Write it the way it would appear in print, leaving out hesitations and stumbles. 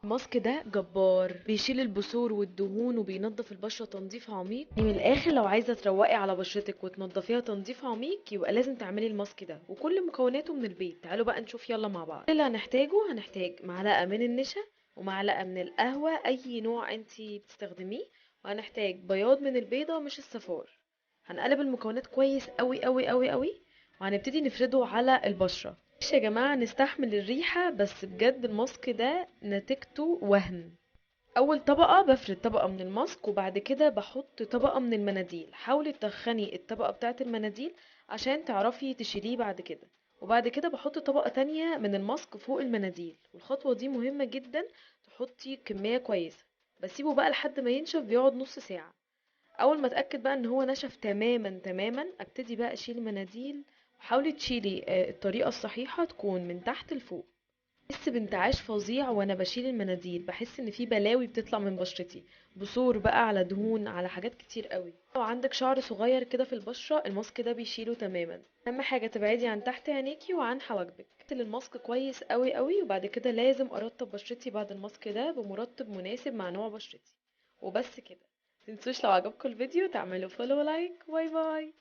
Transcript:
الماسك ده جبار، بيشيل البثور والدهون وبينضف البشرة تنظيف عميق. يعني من الاخر لو عايزة تروقي على بشرتك وتنضفيها تنظيف عميق يبقى لازم تعملي الماسك ده، وكل مكوناته من البيت. تعالوا بقى نشوف يلا مع بعض. اللي هنحتاج معلقة من النشا، ومعلقة من القهوة اي نوع انتي بتستخدميه، وهنحتاج بياض من البيضة مش الصفار. هنقلب المكونات كويس قوي قوي قوي قوي، وهنبتدي نفرده على البشرة. معلش يا جماعة نستحمل الريحة، بس بجد الماسك ده نتيجته وهم. اول طبقة بفرد طبقة من الماسك، وبعد كده بحط طبقة من المناديل. حاولي تخني الطبقة بتاعة المناديل عشان تعرفي تشيليه بعد كده. وبعد كده بحط طبقة تانية من الماسك فوق المناديل، والخطوة دي مهمة جدا. تحطي كمية كويسة. بسيبه بقى لحد ما ينشف، بيقعد نص ساعة. اول ما اتاكد بقى ان هو نشف تماما تماما، ابتدي بقى اشيل المناديل. وحاولي تشيلي الطريقه الصحيحه تكون من تحت لفوق. بحس بانتعاش فظيع وانا بشيل المناديل، بحس ان في بلاوي بتطلع من بشرتي، بثور بقى على دهون على حاجات كتير قوي. لو عندك شعر صغير كده في البشره، الماسك ده بيشيله تماما. اهم حاجه تبعدي عن تحت عينيكي وعن حواجبك. اغسل الماسك كويس قوي قوي، وبعد كده لازم ارطب بشرتي بعد الماسك ده بمرطب مناسب مع نوع بشرتي. وبس كده. متنسوش لو عجبكم الفيديو تعملوا فولو ولايك. باي باي.